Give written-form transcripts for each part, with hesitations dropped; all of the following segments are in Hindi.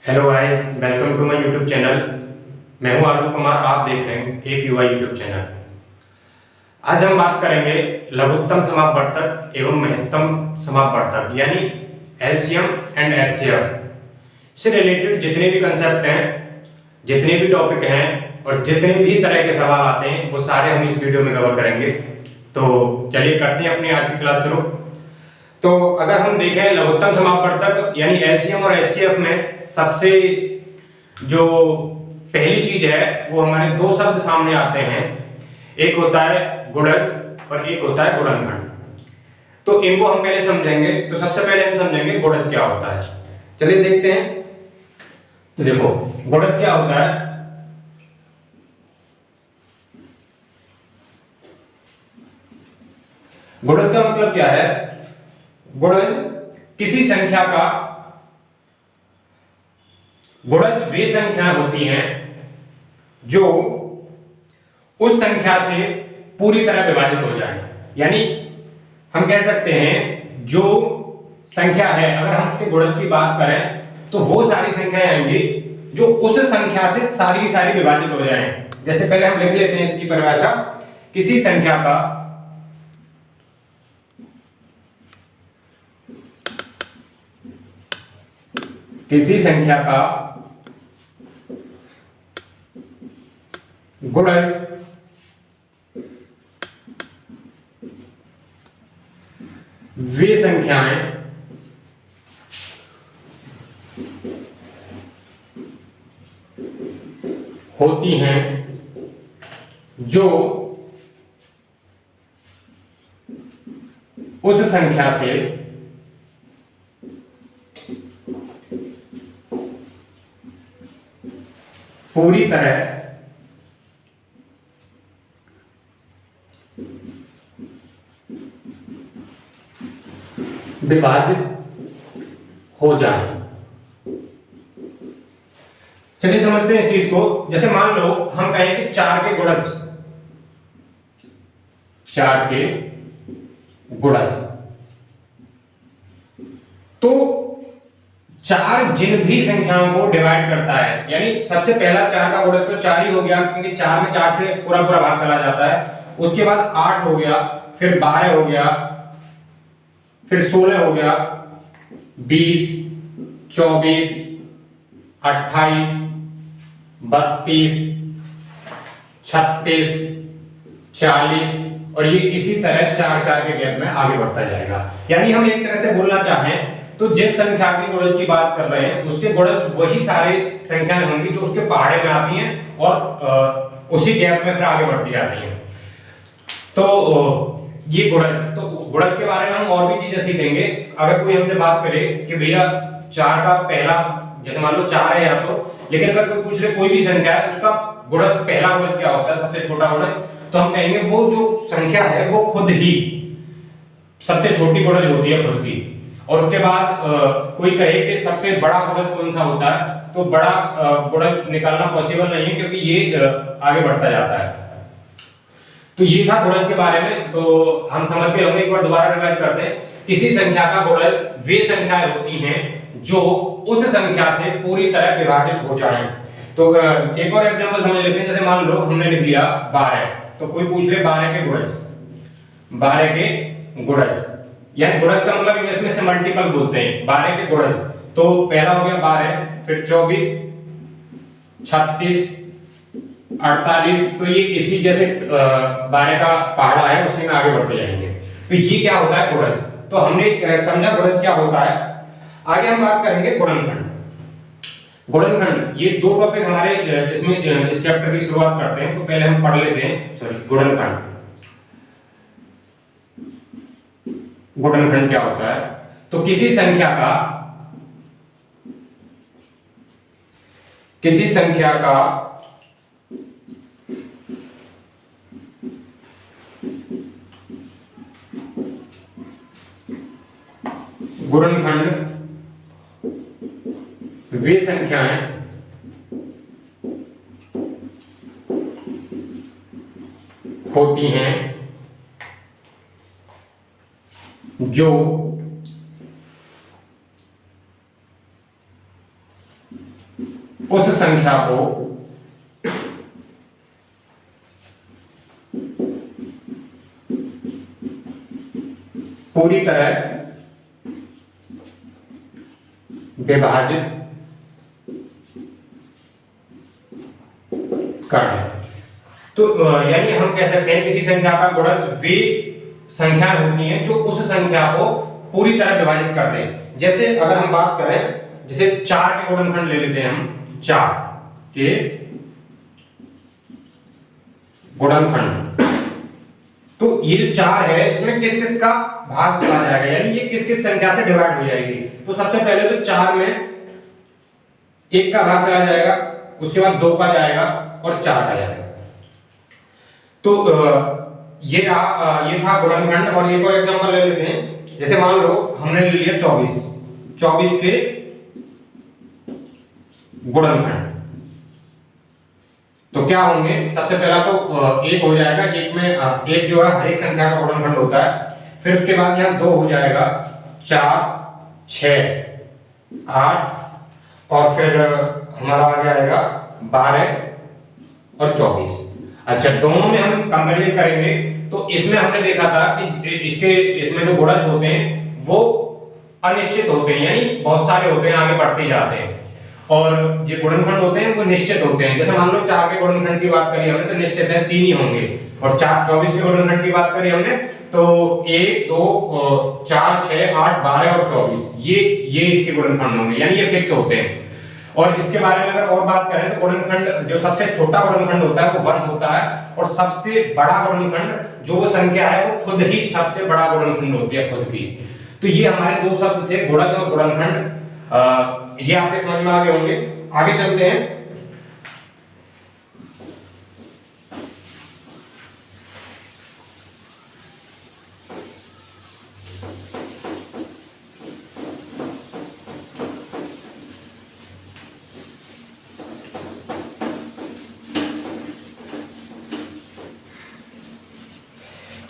Hello guys, welcome to my YouTube channel. मैं हूं आलोक कुमार, आप देख रहे हैं एक युवा यूट्यूब चैनल। आज हम बात करेंगे लघुत्तम समापवर्तक एवं महत्तम समापवर्तक यानी एलसीएम एंड एचसीएफ से रिलेटेड जितने भी कंसेप्ट हैं, जितने भी टॉपिक हैं और जितने भी तरह के सवाल आते हैं वो सारे हम इस वीडियो में कवर करेंगे। तो चलिए करते हैं अपनी आज की क्लास शुरू। तो अगर हम देखें लघुत्तम समापवर्तक यानी एलसीएम और एचसीएफ में सबसे जो पहली चीज है वो हमारे दो शब्द सामने आते हैं। एक होता है गुणज और एक होता है गुणनखंड। तो इनको हम पहले समझेंगे। तो सबसे पहले हम समझेंगे गुणज क्या होता है। चलिए देखते हैं। तो देखो गुणज क्या होता है। गुणज का मतलब क्या है? गुणज किसी संख्या का गुणज वे संख्या होती हैं जो उस संख्या से पूरी तरह विभाजित हो जाए। यानी हम कह सकते हैं जो संख्या है, अगर हम उसके गुणज की बात करें तो वो सारी संख्याएं आएंगी जो उस संख्या से सारी सारी विभाजित हो जाएं। जैसे पहले हम लिख लेते हैं इसकी परिभाषा। किसी संख्या का गुणज वे संख्याएं होती हैं जो उस संख्या से पूरी तरह विभाजित हो जाए। चलिए समझते हैं इस चीज को। जैसे मान लो हम कहें कि चार के गुणज तो चार जिन भी संख्याओं को डिवाइड करता है, यानी सबसे पहला चार का गुणज तो चार ही हो गया, क्योंकि चार में चार से पूरा पूरा भाग चला जाता है। उसके बाद 8 हो गया, फिर 12 हो गया, फिर 16 हो गया, 20, 24, 28, 32, 36, 40 और ये इसी तरह चार चार के गैप में आगे बढ़ता जाएगा। यानी हम एक तरह से बोलना चाहें तो जिस संख्या की गुणज की बात कर रहे हैं उसके गुणज वही सारे संख्याएं होंगी जो उसके पहाड़े में आती हैं और उसी गैप में फिर आगे बढ़ती जाती हैं। तो ये गुणज के बारे में हम और भी चीजें सीखेंगे। अगर कोई हमसे बात करे कि भैया चार का पहला, जैसे मान लो चार है या तो, लेकिन अगर कोई पूछ ले कोई भी संख्या है उसका गुणज, पहला गुणज क्या होता है, सबसे छोटा गुणज, तो हम कहेंगे वो जो संख्या है वो खुद ही सबसे छोटी गुणज होती है खुद की। और उसके बाद कोई कहे कि सबसे बड़ा गुणज कौन सा होता है, तो बड़ा गुणज निकालना पॉसिबल नहीं है क्योंकि ये आगे बढ़ता जाता है। तो ये था गुणज के बारे में। तो हम समझ गए होंगे। एक बार दोबारा रिवाइज करते हैं। किसी संख्या का गुणज वे संख्याएं होती हैं जो उस संख्या से पूरी तरह विभाजित हो जाएं। तो एक और एग्जांपल समझ लेते हैं। जैसे मान लो हमने लिख लिया 12, तो कोई पूछ ले 12 के गुणज, यानी गुणज का मतलब इंग्लिश में से मल्टीपल बोलते हैं। 12 के गुणज, तो पहला हो गया 12, फिर 24, 36, 48, तो ये इसी जैसे 12 का पहाड़ा है उसी में आगे बढ़ते जाएंगे। तो ये क्या होता है? गुणज। तो हमने समझा गुणज क्या होता है। आगे हम बात करेंगे गुणनखंड। ये दो टॉपिक हमारे इसमें इस चैप्टर की शुरुआत करते हैं। तो पहले हम पढ़ लेते हैं गुणनखंड क्या होता है। तो किसी संख्या का गुणनखंड वे संख्याएं होती हैं जो उस संख्या को पूरी तरह विभाजित कर दें। तो यानी हम कह सकते हैं किसी संख्या का गुणज वे संख्याएं होती हैं जो उस संख्या को पूरी तरह विभाजित कर दें। जैसे अगर हम बात करें, जैसे 4 के गुणनखंड ले लेते हैं हम, 4 के गुणनखंड, तो ये जो 4 है इसमें किस किस का भाग चला जाएगा, यानी ये किस किस संख्या से डिवाइड हो जाएगी। तो सबसे पहले तो 4 में 1 का भाग चला जाएगा, उसके बाद 2 का जाएगा और 4 का जाएगा। तो ये था गुणनखंड। और एक और एग्जांपल ले लेते हैं, जैसे मान लो हमने ले लिया 24 के गुणनखंड, तो क्या होंगे, सबसे पहला तो 1 हो जाएगा, एक में 1 जो है हर एक संख्या का गुणनखंड होता है। फिर उसके बाद यहाँ 2 हो जाएगा, 4, 6, 8 और फिर हमारा आ जाएगा 12 और 24। अच्छा, दोनों में हम कंपेरिजन करेंगे तो इसमें हमने देखा था कि इसमें जो गुणज होते हैं वो अनिश्चित होते हैं, यानी बहुत सारे होते हैं, आगे बढ़ते जाते हैं। और जो गुणनखंड होते हैं वो निश्चित होते हैं। जैसे मान लो 4 के गुणनखंड की बात करी हमने तो निश्चित है 3 ही होंगे, और 24 के गुणनखंड की बात करी हमने तो 1, 2, 4, 6, 8, 12 और 24 ये इसके गुणनखंड होंगे, यानी ये फिक्स होते हैं। और इसके बारे में अगर और बात करें तो गुणनखंड जो सबसे छोटा गुणनखंड होता है वो 1 होता है, और सबसे बड़ा गुणनखंड जो संख्या है वो खुद ही सबसे बड़ा गुणनखंड होती है, खुद की। तो ये हमारे दो शब्द थे, गुणज और गुणनखंड। ये आपके समझ में आ गए होंगे। आगे चलते हैं।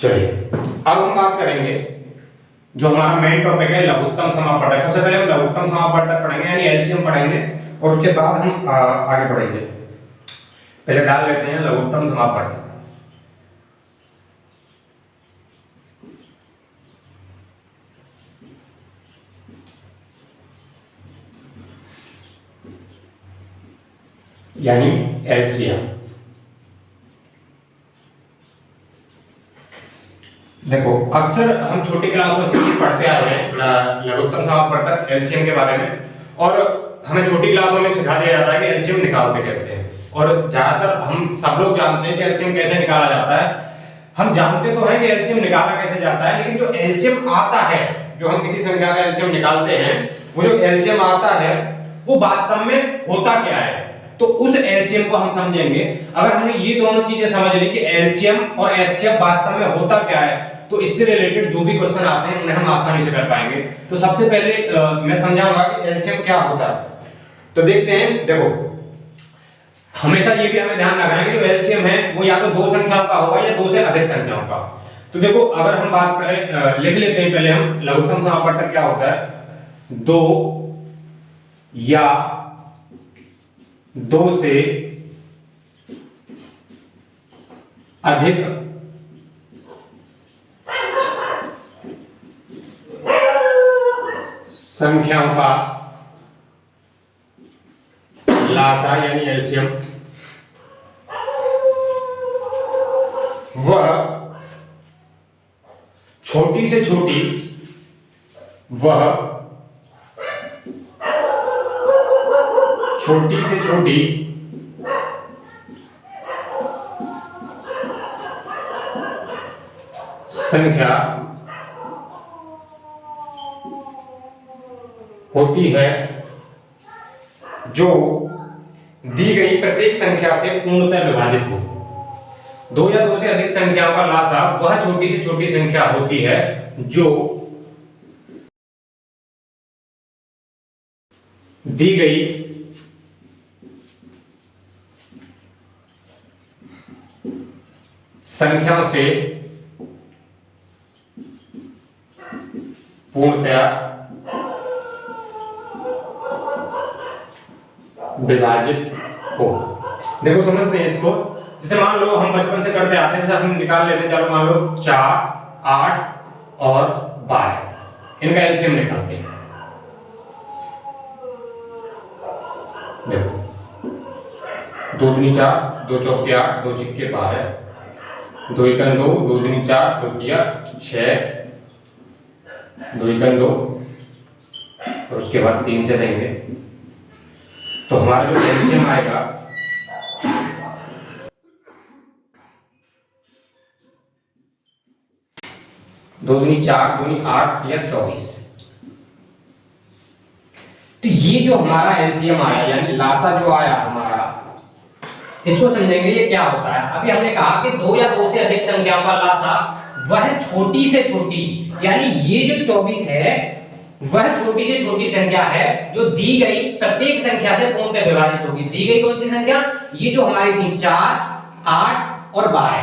चलिए अब हम बात करेंगे जो हमारा मेन टॉपिक है लघुत्तम समापवर्तक। सबसे पहले हम लघुत्तम समापवर्तक पढ़ेंगे, यानी एलसीएम पढ़ेंगे, और उसके बाद हम आगे बढ़ेंगे। पहले डाल लेते हैं लघुत्तम समापवर्तक। यानी एलसीएम। देखो अक्सर हम छोटी क्लासों से पढ़ते आ रहे हैं लघुत्तम समापवर्तक एलसीएम के बारे में, और हमें छोटी क्लासों में सिखा दिया जाता है कि एलसीएम निकालते कैसे हैं। और ज्यादातर हम सब लोग जानते हैं कि एलसीएम कैसे निकाला जाता है। हम जानते तो हैं कि एलसीएम निकाला कैसे जाता है, लेकिन जो एलसीएम आता है, जो हम किसी संख्या का एलसीएम निकालते हैं, वो जो एलसीएम आता है वो वास्तव में होता क्या है, तो उस एलसीएम को हम समझेंगे। अगर हमने ये दोनों चीजें समझ ली कि एलसीएम और एचसीएफ वास्तव में होता क्या है, तो इससे रिलेटेड जो भी क्वेश्चन आते हैं उन्हें हम आसानी से कर पाएंगे। तो सबसे पहले मैं समझाऊंगा कि एलसीएम क्या होता है। तो देखते हैं। देखो हमेशा ये भी हमें ध्यान रखना है कि जो एलसीएम है वो या तो दो संख्याओं का होगा या दो से अधिक संख्याओं का। तो देखो अगर हम बात करें, लिख लेते हैं पहले हम लघुत्तम समापवर्तक क्या होता है। दो या दो से अधिक संख्याओं का लासा यानी एलसीएम वह छोटी से छोटी संख्या होती है जो दी गई प्रत्येक संख्या से पूर्णतः विभाजित हो। दो या दो से अधिक संख्याओं का लासा वह छोटी से छोटी संख्या होती है जो दी गई संख्याओं से पूर्णतया विभाजित हो। देखो समझते हैं इसको, जैसे मान लो हम बचपन से करते आते हैं, जैसे हम निकाल लेते हैं, चलो मान लो 4, 8 और 12, इनका एलसीएम निकालते हैं। देखो 2 दूनी 4, 2 चौके 8, 2 छिक्के 12, 2 एकम 2, 2 दूनी 4, 2 तिया 6, 2 एकम 2 और उसके बाद 3 से देंगे तो हमारा जो एलसीएम आएगा 2 दूनी 4, 2 दूनी 8 या 24। तो ये जो हमारा एलसीएम आया यानी लासा जो आया हमारा, इसको समझेंगे ये क्या होता है। अभी हमने कहा कि 2 या 2 से अधिक संख्याओं का लासा वह छोटी से छोटी, यानी ये जो 24 है वह छोटी से छोटी संख्या है जो दी गई प्रत्येक संख्या से पूर्णतः विभाजित होगी। दी गई कौन सी संख्या? ये जो हमारी थी 4, 8 और 12।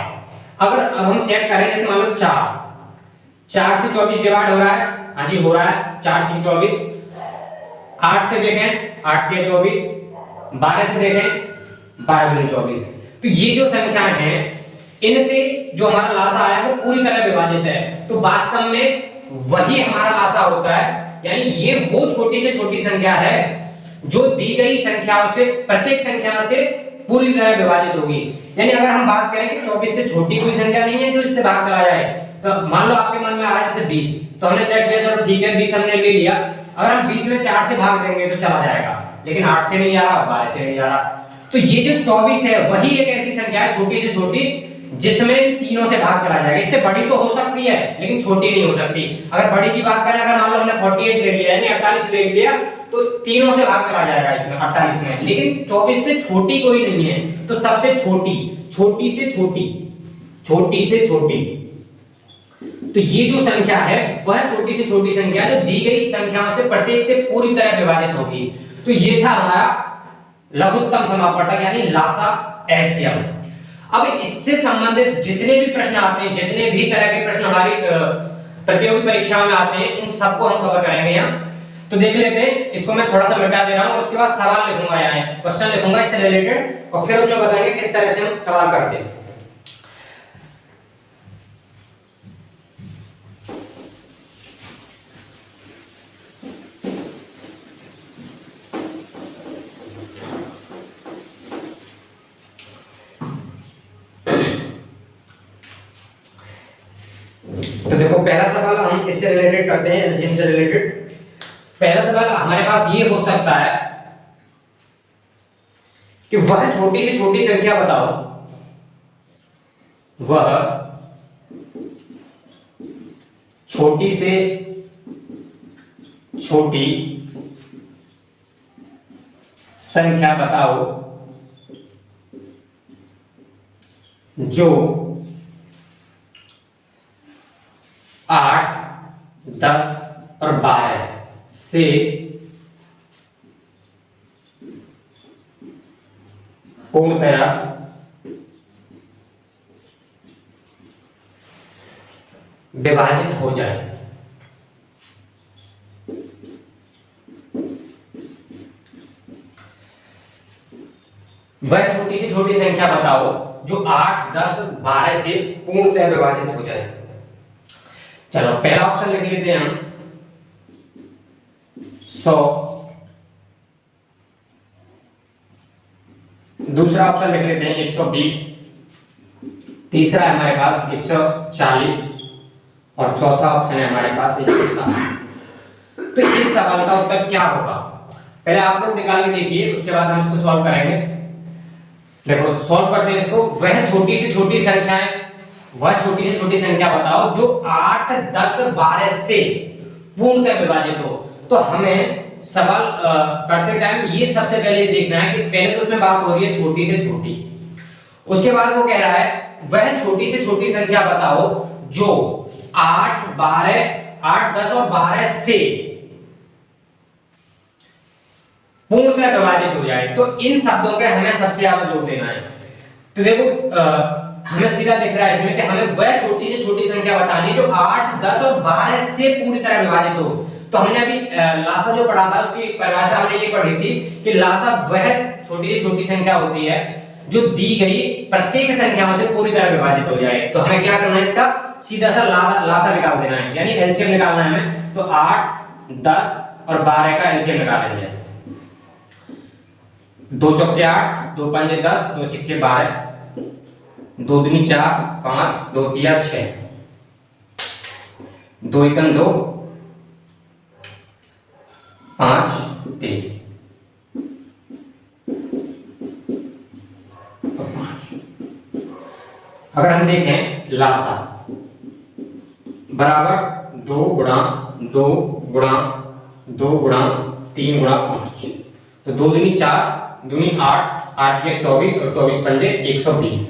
अगर अब हम चेक करें, जैसे मान लो 4 से 24 डिवाइड हो रहा है, हाँ जी हो रहा है, 4 से 24। 8 से देखें 8 या 24, 12 से देखें 12 दूनी 24। तो ये जो संख्या है इनसे जो हमारा लासा आया वो पूरी तरह विभाजित है, तो वास्तव में वही हमारा लासा होता है। यानी ये वो छोटी से छोटी संख्या है जो दी गई संख्याओं से प्रत्येक संख्या से पूरी तरह विभाजित होगी। यानी अगर हम बात करें कि 24 से छोटी कोई संख्या नहीं है जो इससे भाग चला जाए, तो मान लो आपके मन में आ रहा है जैसे 20, तो हमने चेक किया चलो ठीक है 20 हमने ले लिया। अगर हम 20 में 4 से भाग देंगे तो चला जाएगा, लेकिन 8 से नहीं आ रहा, 12 से नहीं आ रहा। तो ये जो 24 है वही एक ऐसी संख्या है छोटी से छोटी जिसमें तीनों से भाग चला जाएगा। इससे बड़ी तो हो सकती है लेकिन छोटी नहीं हो सकती। अगर बड़ी की बात करें, अगर मान लो हमने 48 ले लिया यानी 48 ले लिया तो तीनों से भाग चला जाएगा इसमें 48 में, लेकिन 24 से छोटी कोई नहीं है। तो सबसे छोटी, छोटी से छोटी, छोटी से छोटी, तो ये जो संख्या है वह छोटी से छोटी संख्या जो दी गई संख्याओं से प्रत्येक से पूरी तरह विभाजित होगी। तो ये था हमारा लघुत्तम समापवर्तक यानी लासा एलसीएम। अब इससे संबंधित जितने भी प्रश्न आते हैं, जितने भी तरह के प्रश्न हमारी प्रतियोगी परीक्षाओं में आते हैं, इन सबको हम कवर करेंगे यहाँ। तो देख लेते हैं, इसको मैं थोड़ा सा मिटा दे रहा हूँ और उसके बाद सवाल लिखूंगा, यहाँ क्वेश्चन लिखूंगा इससे रिलेटेड और फिर उसमें बताएंगे किस तरह से हम सवाल करते हैं। तो देखो पहला सवाल हम किससे रिलेटेड करते हैं, एलसीएम से रिलेटेड। पहला सवाल हमारे पास ये हो सकता है कि वह छोटी से छोटी संख्या बताओ, वह छोटी से छोटी संख्या बताओ जो 8, 10 और 12 से पूर्णतया विभाजित हो जाए। वह छोटी से छोटी संख्या बताओ जो 8, 10, 12 से पूर्णतः विभाजित हो जाए। चलो पहला ऑप्शन लिख लेते हैं हम 100, दूसरा ऑप्शन लिख लेते हैं 120, तीसरा है हमारे पास 140 और चौथा ऑप्शन है हमारे पास 160। तो इस सवाल का उत्तर क्या होगा पहले आप लोग निकाल के देखिए, उसके बाद हम इसको सॉल्व करेंगे। देखो सॉल्व करते हैं इसको। वह छोटी से छोटी संख्या है, वह छोटी से छोटी संख्या बताओ जो 8, 10, 12 से पूर्णतः विभाजित हो। तो हमें सवाल करते टाइम ये सबसे पहले देखना है कि पहले तो उसमें बात हो रही है छोटी से छोटी, उसके बाद वो कह रहा है वह छोटी से छोटी संख्या बताओ जो 8, 10 और 12 से पूर्णतः विभाजित हो जाए। तो इन शब्दों पे हमें सबसे ज्यादा जोर देना है। तो देखो हमें सीधा दिख रहा है इसमें कि हमें वह छोटी से छोटी संख्या बतानी जो 8, 10 और 12 से पूरी तरह विभाजित हो। तो हमने अभी लासा जो पढ़ा था उसकी परिभाषा हमने ये पढ़ी थी कि लासा वह छोटी से छोटी संख्या होती है जो दी गई प्रत्येक संख्याओं से पूरी तरह विभाजित हो जाए। तो हमें क्या करना है, इसका सीधा सा लासा निकाल देना है, यानी एलसीएम निकालना है हमें। तो 8, 10 और 12 का एलसीएम निकालेंगे। 2 चौके 8, 2 पंजे 10, 2 छिक्के 12, 2 दूनी 4, 5, 2 तिया 6, 2 एकम 2, 5 3 और 5। अगर हम देखें लासा बराबर 2 गुणा 2 गुणा 2 गुणा 3 गुणा 5, तो 2 दूनी 4, दूनी 8, 8 के 24 और 24 पंजे 120।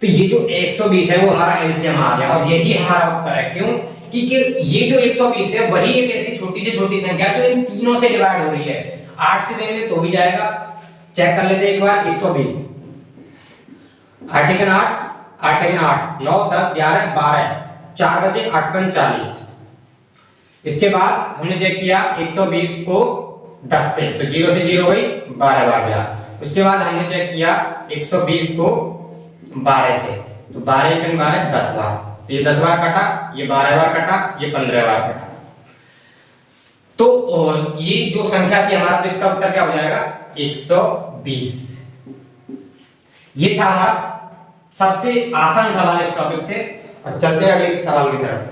तो ये जो 120 है वो हमारा एलसीएम आ गया और यही हमारा उत्तर है। क्यों? क्योंकि ये जो 120 है वही एक ऐसी छोटी से छोटी संख्या है जो इन तीनों से डिवाइड हो रही है। 8 से देंगे तो भी जाएगा, चेक कर लेते हैं एक बार। 120 8 एकन 8, 8 एकन 8, 9 10 11 12, 4 बचे 8 पंज 40। इसके बाद हमने चेक किया 120 को 10 से, तो 0 से 0 गई, 12 बार गया। उसके बाद हमने चेक किया 120 को 12 से, तो 12 एकन 12 10 बार, तो ये 10 बार कटा, ये 12 बार कटा, ये 15 बार कटा। तो ये जो संख्या थी हमारा, तो इसका उत्तर क्या हो जाएगा 120। ये था हमारा सबसे आसान सवाल इस टॉपिक से। और चलते हैं अगले सवाल की तरफ।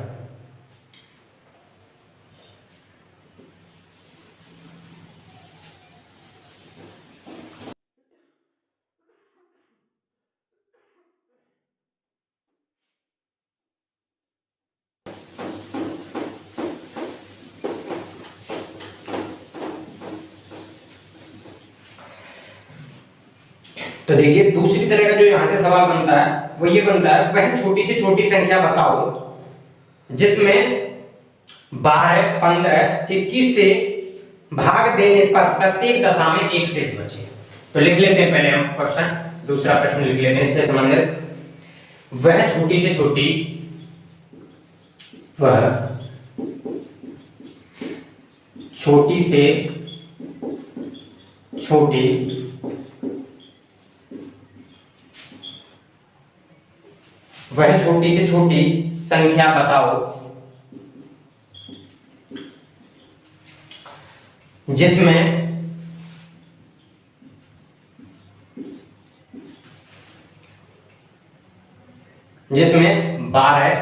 तो देखिए दूसरी तरह का जो यहां से सवाल बनता है वो ये बनता है, वह छोटी से छोटी संख्या बताओ जिसमें 12, 15, 21 से भाग देने पर प्रत्येक दशा में एक शेष बचे। तो लिख लेते हैं पहले हम क्वेश्चन, दूसरा प्रश्न लिख लेते हैं इससे संबंधित। वह छोटी से छोटी, वह छोटी से छोटी वह छोटी से छोटी संख्या बताओ जिसमें जिसमें 12,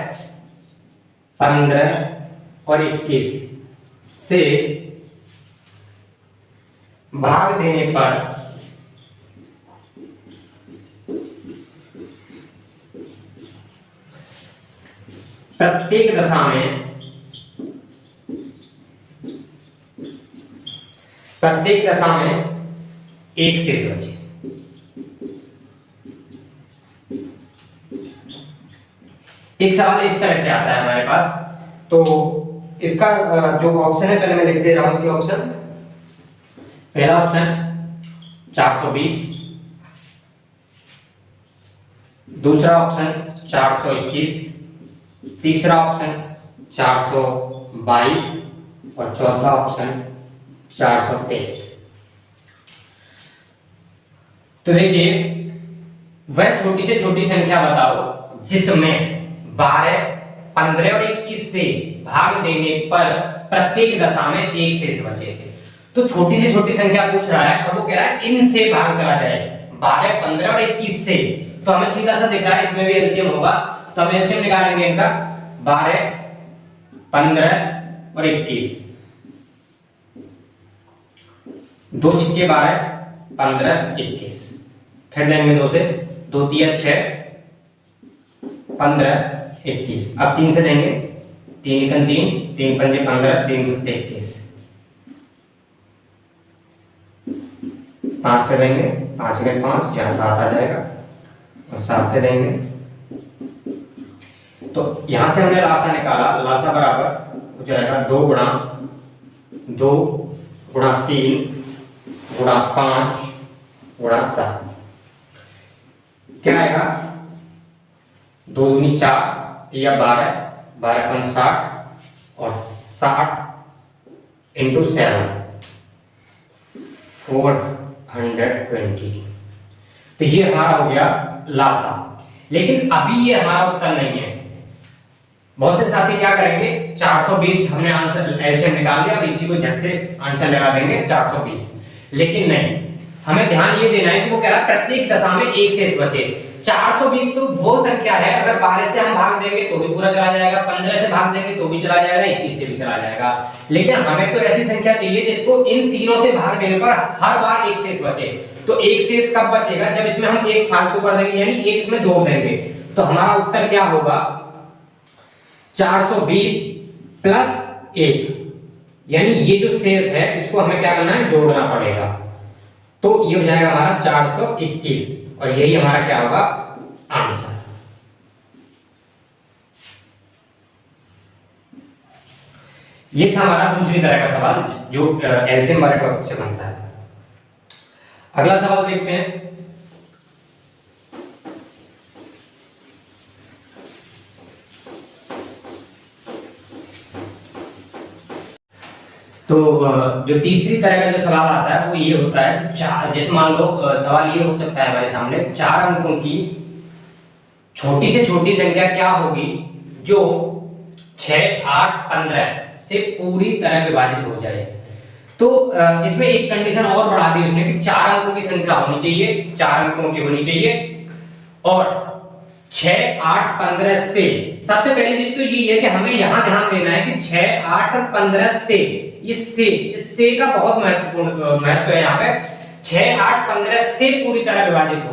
15 और 21 से भाग देने पर प्रत्येक दशा में एक शेष बचे। एक सवाल इस तरह से आता है हमारे पास, तो इसका जो ऑप्शन है पहले मैं लिख दे रहा हूं इसके ऑप्शन। पहला ऑप्शन 420, दूसरा ऑप्शन 421, तीसरा ऑप्शन 422 और चौथा ऑप्शन 423। तो देखिए वह छोटी से छोटी संख्या बताओ जिसमें 12, 15 और 21 से भाग देने पर प्रत्येक दशा में एक शेष बचे। तो छोटी से छोटी संख्या पूछ रहा है और वो कह रहा है इनसे भाग चला जाए, 12, 15 और 21 से। तो हमें सीधा सा दिख रहा है इसमें भी एलसीएम होगा, तो हम एलसीएम निकालेंगे इनका। 12, 15 और 21, 2 छिक्के 12, 15, 21, फिर देंगे 2 से, 2 तिया 6, 15, 21। अब 3 से देंगे, 3 एकम 3, 3 पंजे 15, 3 सत्ते 21। 5 से देंगे, 5 एकम 5, यहाँ 7 आ जाएगा और 7 से देंगे। तो यहां से हमने लासा निकाला, लासा बराबर हो जाएगा 2 गुणा 2 गुणा 3 गुणा 5 गुणा 7। क्या आएगा 2 दूनी 4, 3 12, 12 पंज 60 और 60 इंटू 7 420। तो ये हमारा हो गया लासा। लेकिन अभी ये हमारा उत्तर नहीं है। बहुत से साथी क्या करेंगे, 420 हमने आंसर एलसीएम निकाल लिया, अब इसी को झट से आंसर लगा देंगे 420। लेकिन नहीं, हमें ध्यान ये देना है कि वो कह रहा है प्रत्येक दशा में एक शेष बचे। 420 तो वो संख्या है, अगर 12 से हम भाग देंगे तो भी पूरा चला जाएगा, 15 से भाग देंगे तो भी चला जाएगा, 21 से भी चला जाएगा। लेकिन हमें तो ऐसी संख्या चाहिए जिसको इन तीनों से भाग देने पर हर बार एक शेष बचे। तो एक शेष कब बचेगा, जब इसमें हम एक फालतू कर देंगे, यानी एक इसमें जोड़ देंगे। तो हमारा उत्तर क्या होगा, 420 प्लस 1, यानी ये जो शेष है इसको हमें क्या करना है, जोड़ना पड़ेगा। तो ये हो जाएगा हमारा 421, और यही हमारा क्या होगा, आंसर। ये था हमारा दूसरी तरह का सवाल जो एलसीएम वाले टॉपिक से बनता है। अगला सवाल देखते हैं। तो जो तीसरी तरह का जो सवाल आता है वो ये होता है, जैसे मान लो सवाल ये हो सकता है हमारे सामने, 4 अंकों की छोटी से छोटी संख्या क्या होगी जो 6, 8, 15 से पूरी तरह विभाजित हो जाए। तो इसमें एक कंडीशन और बढ़ा दी उसने कि 4 अंकों की संख्या होनी चाहिए, 4 अंकों की होनी चाहिए, और 6, 8, 15 से। सबसे पहली चीज तो ये है कि हमें यहां ध्यान देना है कि 6, 8, 15 से, इस से का बहुत महत्वपूर्ण महत्व है यहाँ पे। 6, 8, 15 से पूरी तरह विभाजित हो।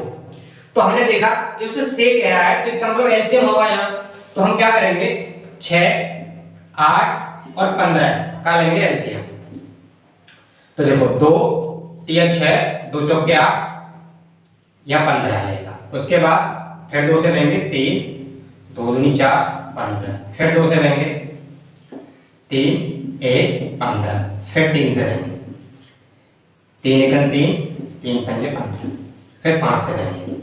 तो हमने देखा कि उसे से कह रहा है, तो इसका मतलब एलसीएम होगा यहाँ। तो हम क्या करेंगे, 6, 8 और 15 का लेंगे एलसीएम। तो देखो 2 3 6, 2 चौके 8 या 15 आएगा। उसके बाद फिर 2 से देंगे 3, 2 दूनी 4, 15, फिर 2 से देंगे 3, 1, 15, फिर 3 से देंगे 3 1 3, 3 5 15, फिर 5 से देंगे।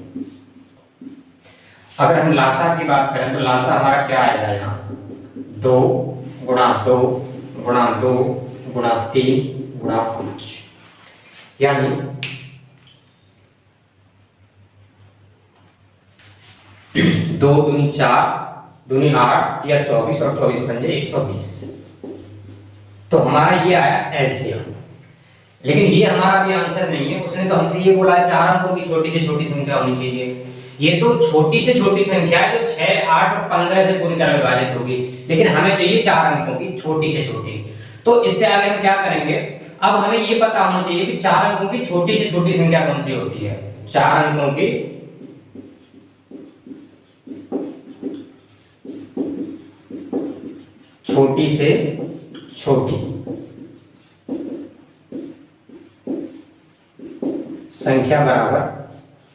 अगर हम लासा की बात करें तो लासा हमारा क्या आएगा, यहाँ 2 गुणा 2 गुणा 2 गुणा 3 गुणा 5, यानी 2 दूनी 4, दूनी 8 या 24 और 24 पंजे 120। तो हमारा ये आया एलसीएम। लेकिन ये हमारा भी आंसर नहीं है। उसने तो हमसे ये बोला 4 अंकों की छोटी से छोटी संख्या होनी चाहिए। ये तो छोटी से छोटी संख्या है जो 6, 8 और 15 से पूरी तरह विभाजित होगी, लेकिन हमें चाहिए 4 अंकों की छोटी से छोटी। तो इससे आगे हम क्या करेंगे, अब हमें ये पता होना चाहिए कि 4 अंकों की छोटी से छोटी संख्या कौन सी होती है। 4 अंकों की छोटी से छोटी संख्या बराबर,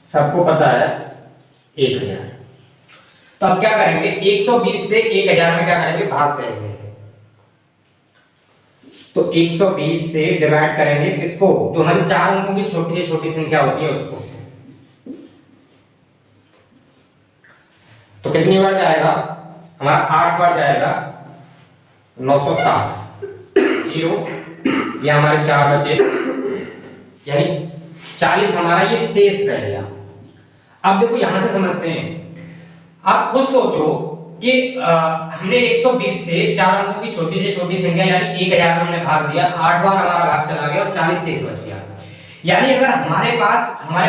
सबको पता है 1000। तो अब क्या करेंगे, 120 से 1000 में क्या करेंगे, भाग करेंगे। तो 120 से डिवाइड करेंगे किसको, जो हमारी 4 अंकों की छोटी से छोटी संख्या होती है उसको। तो कितनी बार जाएगा हमारा, 8 बार जाएगा, 960 जीरो, ये हमारे 4 बचे, यानी 40 हमारा ये शेष रह गया। अब देखो यहां से समझते हैं, आप खुद सोचो कि हमने 120 से 4 अंकों की छोटी से छोटी संख्या यानी 1000 में हमने भाग दिया, 8 बार हमारा भाग चला गया और 40 शेष बच गया। यानी अगर हमारे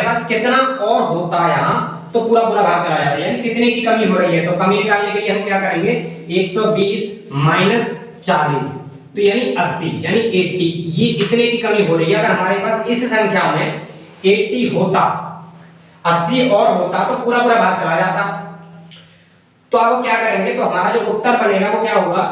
पास कितना और होता यहाँ तो पूरा भाग चला जाता है, यानी कितने की कमी हो रही है। तो कमी निकालने के लिए हम क्या करेंगे, 120 माइनस 40, तो यानी 80, यानी 80, ये इतने की कमी हो रही है। अगर हमारे पास इस संख्या में 80 होता, 80 और होता तो पूरा भाग चला जाता। तो अब क्या करेंगे, तो हमारा जो उत्तर बनेगा वो क्या होगा,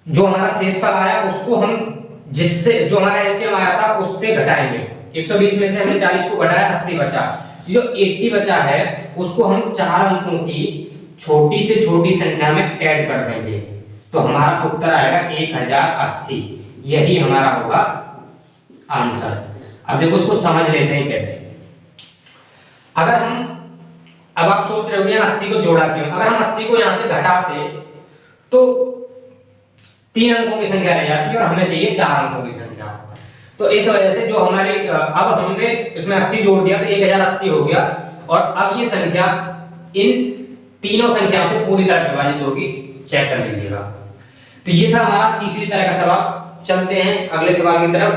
जो हमारा शेषफल आया उसको हम जिससे जो हमारा एलसीएम आया था उससे घटाएंगे। 120 में से हमने 40 को घटाया, 80 बचा। जो 80 बचा है उसको हम 4 अंकों की छोटी से छोटी संख्या में ऐड कर देंगे, तो हमारा उत्तर आएगा 1080। यही हमारा होगा आंसर। अब देखो इसको समझ लेते हैं कैसे। अगर हम, अब आप सोच रहे होंगे 80 को जोड़ा क्यों, अगर हम 80 को यहां से घटाते तो 3 अंकों की संख्या रह जाती है और हमें चाहिए 4 अंकों की संख्या। तो इस वजह से जो हमारी अब हमने इसमें 80 जोड़ दिया तो 1080 हो गया, और अब ये संख्या इन तीनों संख्याओं से पूरी तरह विभाजित होगी, चेक कर लीजिएगा। तो ये था हमारा तीसरी तरह का सवाल। चलते हैं अगले सवाल की तरफ,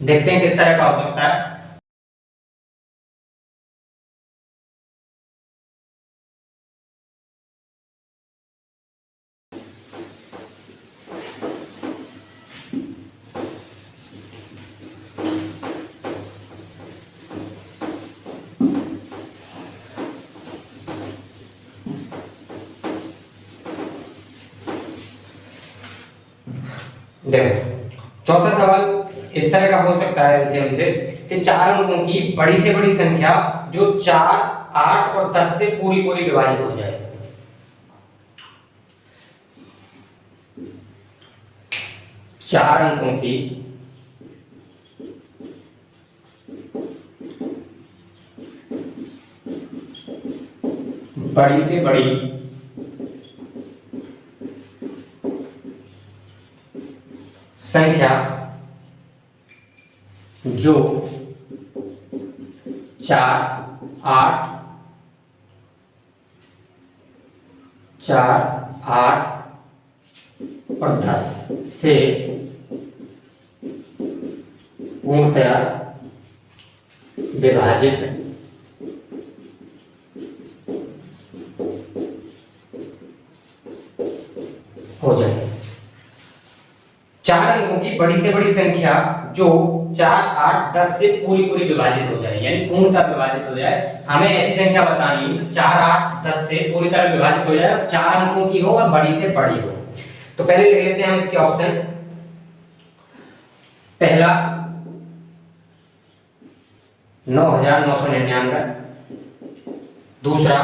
देखते हैं किस तरह का हो सकता है। देखो चौथा सवाल इस तरह का हो सकता है एलसीएम से कि 4 अंकों की बड़ी से बड़ी संख्या जो 4, 8 और 10 से पूरी विभाजित हो जाए। चार अंकों की बड़ी से बड़ी संख्या जो 4, 8 और 10 से पूर्णतया विभाजित हो जाए। 4 अंकों की बड़ी से बड़ी संख्या जो 4, 8, 10 से पूरी विभाजित हो जाए, यानी पूर्णतः विभाजित हो जाए। हमें ऐसी संख्या बतानी है जो 4, 8, 10 से पूरी तरह विभाजित हो जाए और 4 अंकों की हो और बड़ी से बड़ी हो। तो पहले लिख लेते हैं हम इसके ऑप्शन। पहला 9999, दूसरा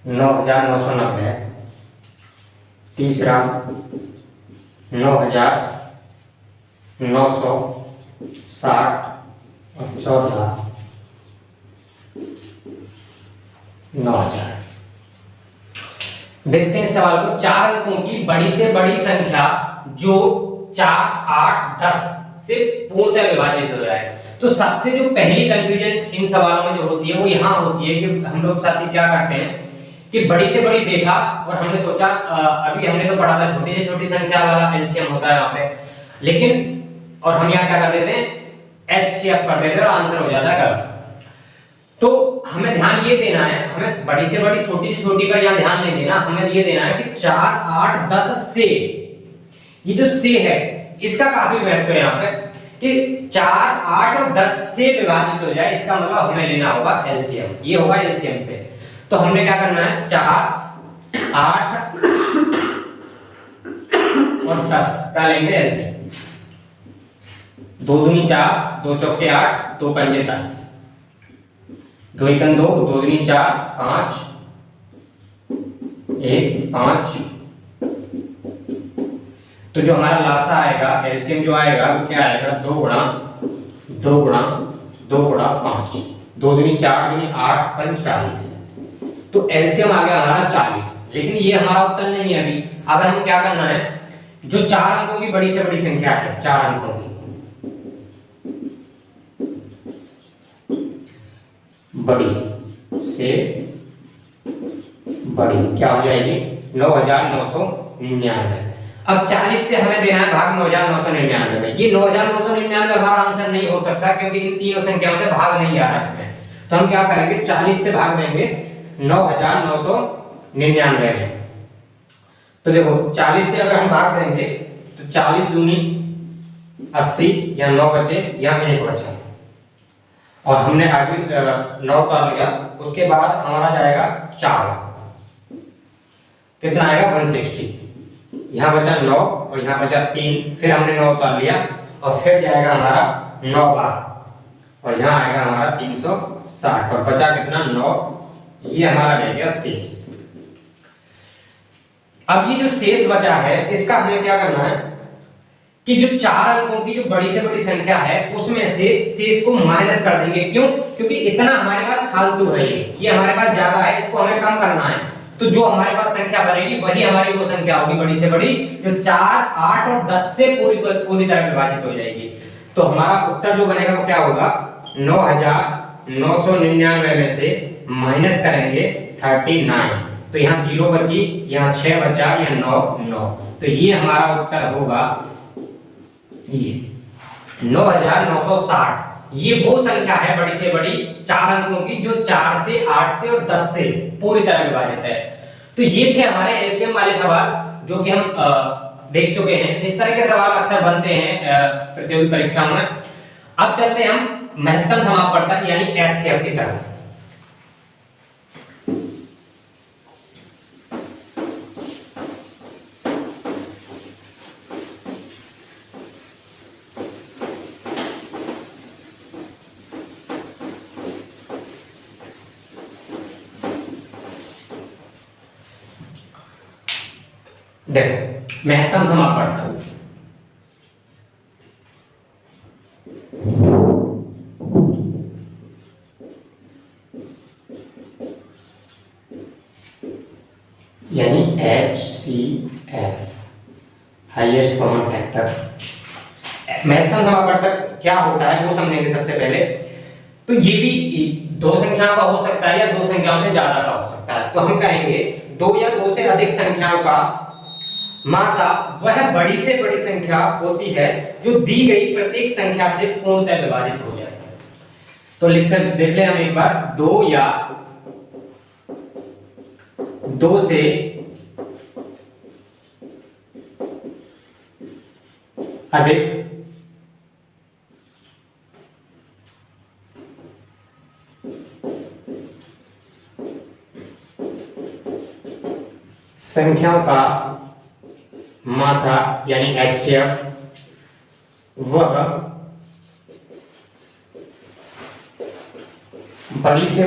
9990, तीसरा 9960 और चौथा 9000। देखते हैं सवाल को। 4 अंकों की बड़ी से बड़ी संख्या जो 4, 8, 10 से पूर्णतः विभाजित हो जाए। तो सबसे जो पहली कंफ्यूजन इन सवालों में जो होती है वो यहाँ होती है कि हम लोग साथी क्या करते हैं कि बड़ी से बड़ी देखा और हमने सोचा अभी हमने तो पढ़ा था छोटी से छोटी संख्या वाला एलसीएम होता है यहाँ पे, लेकिन और हम यहाँ क्या कर देते हैं एचसीएफ कर देते हैं और आंसर हो जाता है गलत। तो हमें ध्यान ये देना है, हमें बड़ी से बड़ी छोटी से छोटी पर यहाँ ध्यान नहीं देना, हमें ये देना है कि 4, 8, 10 से, ये जो से है इसका काफी महत्व है यहाँ पे कि 4, 8 और 10 से विभाजित हो जाए। इसका मतलब हमें लेना होगा एलसीएम, ये होगा एलसीएम से। तो हमने क्या करना है 4, 8 और 10 का लेंगे एलसीएम। 2 दूनी 4, 2 चौके 8, 2 पंजे 10, 2 एकम 2, 2 दूनी 4, 5, 1, 5। तो जो हमारा लासा आएगा एलसीएम जो आएगा वो क्या आएगा 2 गुणा 2 गुणा 2 गुणा 5, 2 दूनी 4, दूनी 8, 5 40। तो एलसीएम आ गया हमारा 40। लेकिन ये हमारा उत्तर नहीं है अभी। अब हमें क्या करना है, जो 4 अंकों की बड़ी से बड़ी संख्या है, 4 अंकों की बड़ी से बड़ी क्या हो जाएगी 9999। अब 40 से हमें देना है भाग 9999 में। ये 9999 हमारा आंसर नहीं हो सकता क्योंकि इन तीनों संख्याओं से भाग नहीं आ रहा इसमें। तो हम क्या करेंगे 40 से भाग देंगे 9999 में। तो देखो 40 से अगर हम भाग देंगे तो 40 दूनी 80, या 9 बचे या 1 बचा, और हमने आगे 9 कर लिया। उसके बाद हमारा जाएगा 4, कितना आएगा 160। यहाँ बचा 9 और यहाँ बचा 3, फिर हमने 9 कर लिया और फिर जाएगा हमारा 9 बार और यहाँ आएगा हमारा 360 और बचा कितना 9। ये हमारा रह गया शेष। अब ये जो शेष बचा है इसका हमें क्या करना है कि जो 4 अंकों की जो बड़ी से बड़ी संख्या है उसमें से शेष को माइनस कर देंगे। क्यों? क्योंकि इतना हमारे पास फालतू है, ये हमारे पास ज्यादा है, इसको हमें कम करना है। तो जो हमारे पास संख्या बनेगी वही हमारी वो संख्या होगी बड़ी से बड़ी जो 4, 8 और 10 से पूरी तरह विभाजित हो जाएगी। तो हमारा उत्तर जो बनेगा वो क्या होगा, 9999 में से माइनस करेंगे 39, तो यहाँ 0 बची, यहाँ 6 बचा, यहाँ 9, तो ये हमारा उत्तर होगा ये 9960। ये वो संख्या है बड़ी से बड़ी 4 अंकों की जो 4 से, 8 से और 10 से पूरी तरह विभाजित है। तो ये थे हमारे एलसीएम वाले सवाल जो कि हम देख चुके हैं। इस तरह के सवाल अक्सर बनते हैं प्रतियोगी परीक्षाओं में। अब चलते हैं हम महत्तम समापवर्तक यानी एचसीएफ की तरफ। देखो महत्तम समापवर्तक, यानी HCF हाईएस्ट कॉमन फैक्टर। महत्तम समापवर्तक क्या होता है वो समझेंगे सबसे पहले। तो ये भी दो संख्याओं का हो सकता है या दो संख्याओं से ज्यादा का हो सकता है। तो हम कहेंगे दो या दो से अधिक संख्याओं का मासा वह बड़ी से बड़ी संख्या होती है जो दी गई प्रत्येक संख्या से पूर्णतः विभाजित हो जाए। तो देख ले हम एक बार, दो या दो से अधिक संख्याओं का मासा यानी एचसीएफ वह बड़ी से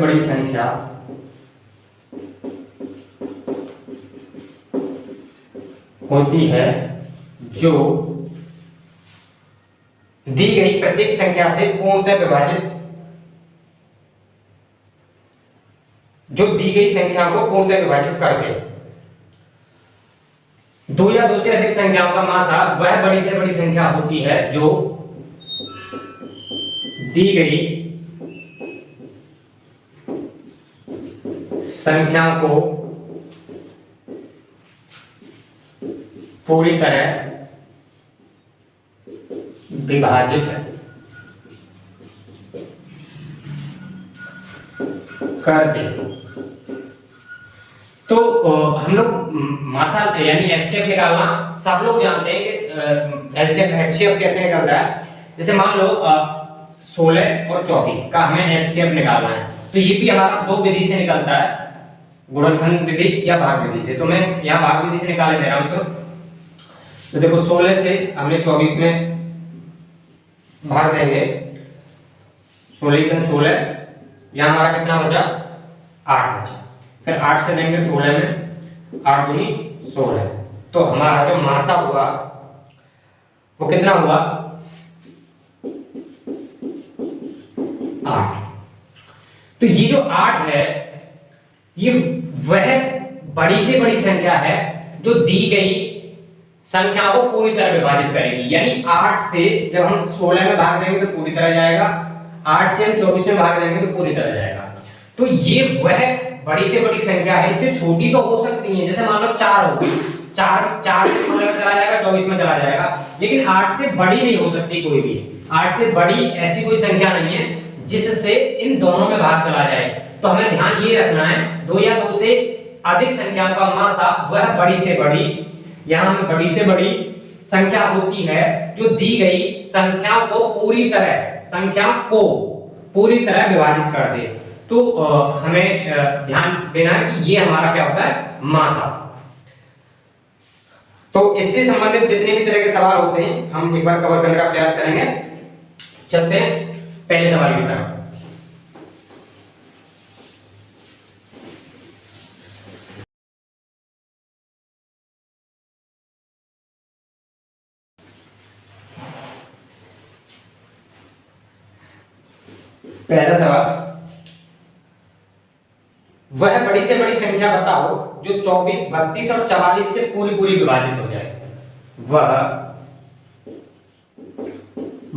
बड़ी संख्या होती है जो दी गई प्रत्येक संख्या से पूर्णतः विभाजित, जो दी गई संख्या को पूर्णतः विभाजित कर दे। दो या दो से अधिक संख्याओं का मासा वह बड़ी से बड़ी संख्या होती है जो दी गई संख्या को पूरी तरह विभाजित कर दे। तो हम लोग मासा यानी एचसीएफ निकालना सब लोग जानते हैं कि एचसीएफ कैसे निकलता है। जैसे मान लो 16 और 24 का हमें एचसीएफ निकालना है, तो ये भी हमारा दो विधि से निकलता है, गुणनखंड विधि या भाग विधि से। तो मैं यहाँ भाग विधि से निकाले दे रहा हूँ। तो देखो 16 से हमने 24 में भाग देंगे, 16 यहाँ हमारा कितना बचा, 8 बचा। फिर 8 से देंगे 16 में, 8 दूनी 16। तो हमारा जो मासा हुआ वो कितना हुआ, 8। तो ये जो 8 है ये वह बड़ी से बड़ी संख्या है जो दी गई संख्या को पूरी तरह विभाजित करेगी। यानी 8 से जब हम 16 में भाग देंगे तो पूरी तरह जाएगा, 8 से हम 24 में भाग देंगे तो पूरी तरह जाएगा। तो ये वह बड़ी से बड़ी संख्या है। इससे छोटी तो हो सकती है, जैसे मान लो 4 होगी, 4 से 16 में चला जाएगा, 24 में चला जाएगा, लेकिन 8 से बड़ी नहीं हो सकती कोई भी। 8 से बड़ी ऐसी कोई संख्या नहीं है जिससे इन दोनों में भाग चला जाए। तो हमें ध्यान ये रखना है, दो या दो से अधिक संख्याओं का मासा वह बड़ी से बड़ी, यहाँ में बड़ी से बड़ी संख्या होती है जो दी गई संख्या को पूरी तरह विभाजित कर दे। तो हमें ध्यान देना है कि ये हमारा क्या होता है, मासा। तो इससे संबंधित जितने भी तरह के सवाल होते हैं हम एक बार कवर करने का प्रयास करेंगे। चलते हैं पहले सवाल की तरफ। पहला सवाल, वह बड़ी से बड़ी संख्या बताओ जो 24, 32 और 44 से पूरी पूरी विभाजित हो जाए। वह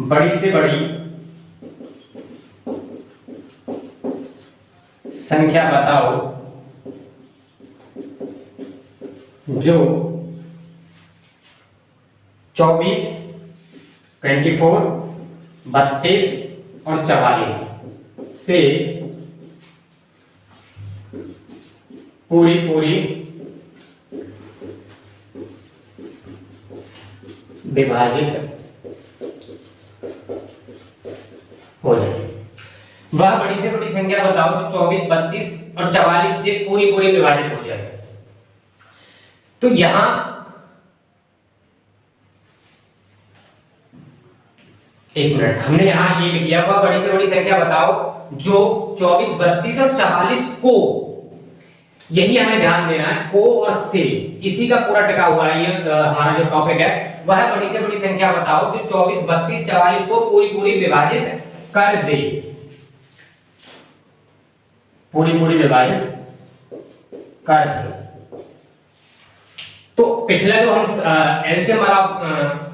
बड़ी से बड़ी संख्या बताओ जो 24, 24, 32 और 44 से पूरी पूरी विभाजित हो जाए। वह बड़ी से बड़ी संख्या बताओ जो 24, 32 और 44 से पूरी पूरी विभाजित हो जाए। तो यहां एक मिनट, हमने यहां ये लिख दिया, वह बड़ी से बड़ी संख्या बताओ जो 24, 32 और 44 को, यही हमें ध्यान देना है, को और से, इसी का पूरा टिका हुआ है ये हमारा जो टॉपिक है। वह बड़ी से बड़ी संख्या बताओ जो 24, 32, 44 को पूरी पूरी विभाजित कर दे, पूरी पूरी विभाजित कर दे। तो पिछले जो हम एलसीएम वाला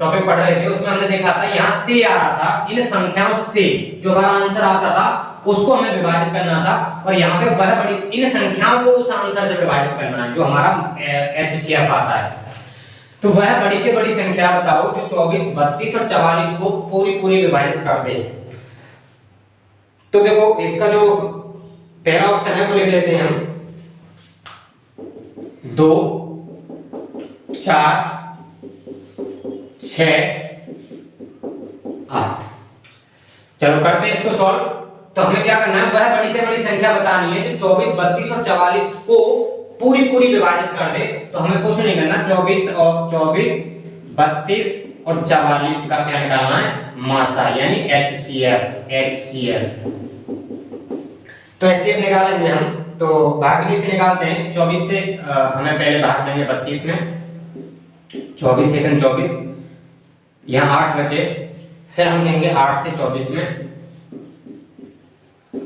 टॉपिक पढ़ रहे थे उसमें हमने देखा था यहां से आ रहा था, इन संख्याओं से जो हमारा आंसर आता था उसको हमें विभाजित करना था, और यहाँ पे वह बड़ी, इन संख्याओं को उस आंसर से विभाजित करना है जो हमारा एचसीएफ आता है। तो वह बड़ी से बड़ी संख्या बताओ जो 24, 32 और 44 को पूरी पूरी विभाजित कर दे। तो देखो इसका जो पहला ऑप्शन है वो लिख लेते हैं हम, 2, 4, 6, 8। चलो करते हैं इसको सॉल्व। तो हमें क्या करना है, वह बड़ी से बड़ी संख्या बतानी है जो 24, 32 और 44 को पूरी पूरी विभाजित कर दे। तो हमें कुछ नहीं करना, 24 और 24, 32 और 44 का क्या निकालना है, मासा, यानी एचसीएफ, एचसीएफ। तो एचसीएफ निकालेंगे हम, तो भाग से निकालते हैं। 24 से हमें पहले भाग देंगे 32 में, 24 सेकंड 24, यहाँ 8 बचे, फिर हम देंगे 8 से 24 में,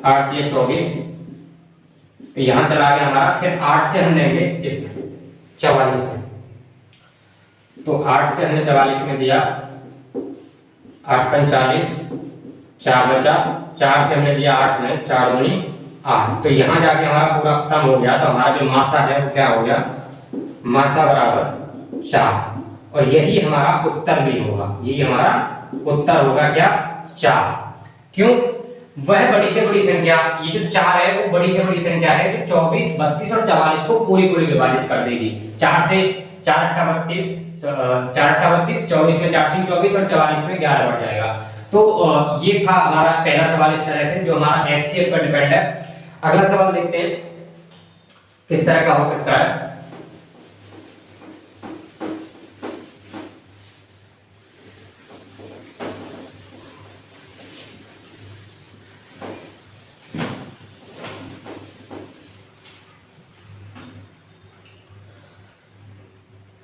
8 या 24, तो यहाँ चला गया हमारा, फिर 8 से हम देंगे इसमें 44 में, तो 8 से हमने 44 में दिया, 8 पंच 40, 4 बचा, 4 से हमने दिया 8 में, 4 दूनी 8, तो यहाँ जाके हमारा पूरा खत्म हो गया। तो हमारा जो मासा है वो क्या हो गया, मासा बराबर 4, और यही हमारा उत्तर भी होगा, यही हमारा उत्तर होगा क्या, 4। क्यों, वह बड़ी से बड़ी संख्या, ये जो 4 है वो बड़ी से बड़ी संख्या है जो 24, 32 और 44 को पूरी पूरी विभाजित कर देगी। 4 से 4 अट्ठा 32, 4 अट्ठा 32, 24 में 4 3 24 और 44 में 11 बढ़ जाएगा। तो ये था हमारा पहला सवाल इस तरह से जो हमारा एचसीएफ पर डिपेंड है। अगला सवाल देखते हैं किस तरह का हो सकता है।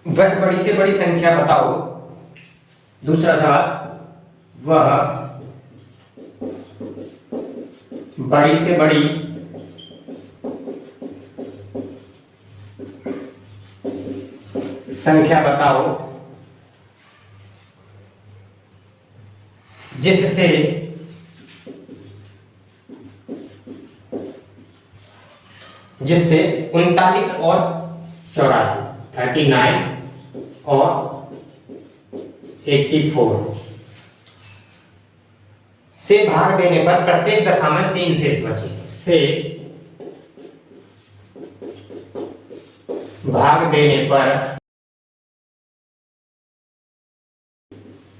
वह बड़ी से बड़ी संख्या बताओ, दूसरा सवाल, वह बड़ी से बड़ी संख्या बताओ जिससे जिससे 39 और 84, 39 और 84 से भाग देने पर प्रत्येक दशा में 3 शेष बचे, से भाग देने पर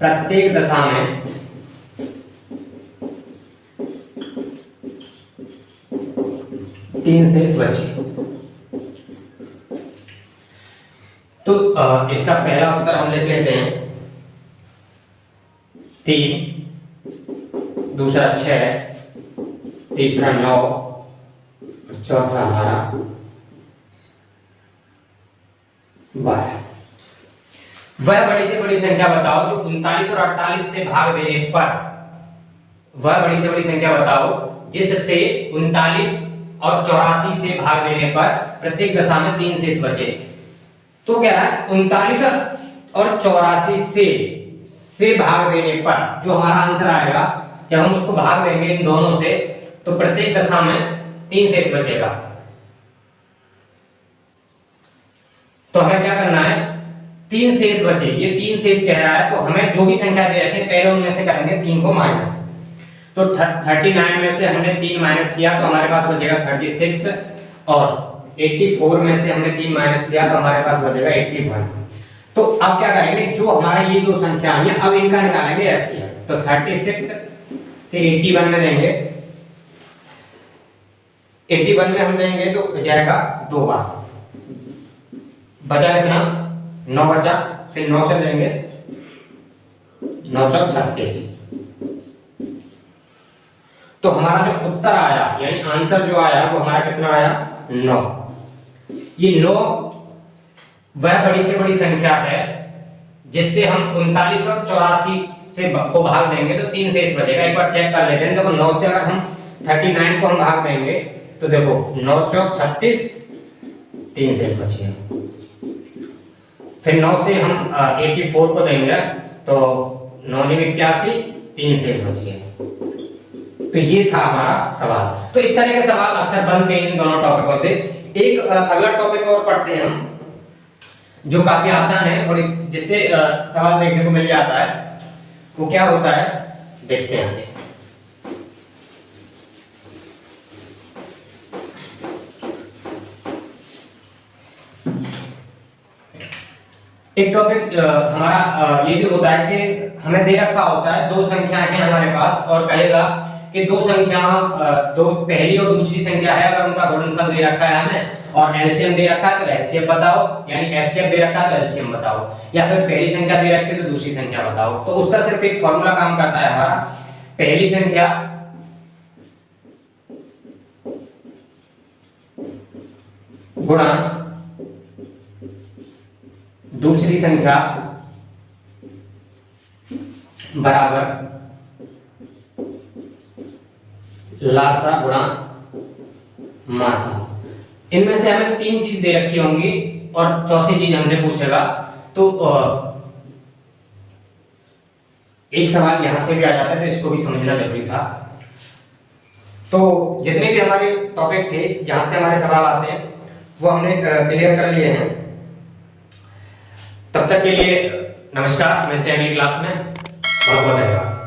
प्रत्येक दशा में 3 शेष बचे। तो इसका पहला उत्तर हम लिख लेते हैं 3, दूसरा 6, तीसरा 9, चौथा हमारा 12। वह बड़ी से बड़ी संख्या बताओ जो 39 और 48 से भाग देने पर, वह बड़ी से बड़ी संख्या बताओ जिससे 39 और 84 से भाग देने पर प्रत्येक दशा में 3 शेष बचे। तो कह रहा है 39 और 84 से भाग देने पर जो हमारा आंसर आएगा, जब हम उसको भाग देंगे इन दोनों से, तो प्रत्येक दशा में 3 शेष बचेगा। तो हमें क्या करना है, 3 शेष बचे, ये 3 शेष कह रहा है, तो हमें जो भी संख्या दे रखे हैं पहले उनमें से करेंगे 3 को माइनस। तो 39 में से हमने 3 माइनस किया तो हमारे पास बचेगा 36, और 84 में से हमने 3 माइनस किया तो हमारे पास बचेगा 81। तो अब क्या करेंगे, जो हमारे ये दो संख्या आई हैं अब इनका निकालेंगे एलसीएम। तो 36 से 81 में देंगे, 81 में हम देंगे तो हो जाएगा 2 बार, बचा कितना 9 बचा, फिर 9 से देंगे 9 चौक 36। तो हमारा जो उत्तर आया यानी आंसर जो आया वो हमारा कितना आया 9। ये 9 वह बड़ी से बड़ी संख्या है जिससे हम 39 और 84 से को भाग देंगे तो 3 शेष बचेगा। एक बार चेक कर लेते हैं। देखो 9 से अगर हम 39 को हम भाग देंगे तो देखो 9 चौक 36, 3 शेष बचेगा। फिर 9 से हम 84 को देंगे तो 9 × 81, 3 शेष बचेगा। तो ये था हमारा सवाल। तो इस तरह के सवाल अक्सर बनते हैं इन दोनों टॉपिकों से। एक अगला टॉपिक और पढ़ते हैं हम जो काफी आसान है और जिससे सवाल देखने को मिल जाता है। वो क्या होता है देखते हैं। एक टॉपिक हमारा ये भी होता है कि हमें दे रखा होता है दो संख्याएं हैं हमारे पास और कहेगा कि दो संख्या दो पहली और दूसरी संख्या है, अगर उनका गुणनफल दे रखा है हमें और एलसीएम दे रखा है तो एलसीएम बताओ, यानी एलसीएम दे रखा है तो एलसीएम बताओ, या फिर पहली संख्या दे रखी है तो दूसरी संख्या बताओ। तो उसका सिर्फ एक फॉर्मूला काम करता है हमारा, पहली संख्या गुणा दूसरी संख्या बराबर लासा गुणा मासा। इनमें से हमें 3 चीज दे रखी होंगी और चौथी चीज हमसे पूछेगा। तो एक सवाल यहां से भी आ जाता है तो इसको भी समझना जरूरी था। तो जितने भी हमारे टॉपिक थे जहां से हमारे सवाल आते हैं वो हमने क्लियर कर लिए हैं। तब तक के लिए नमस्कार, मिलते हैं अगली क्लास में। बहुत बहुत धन्यवाद।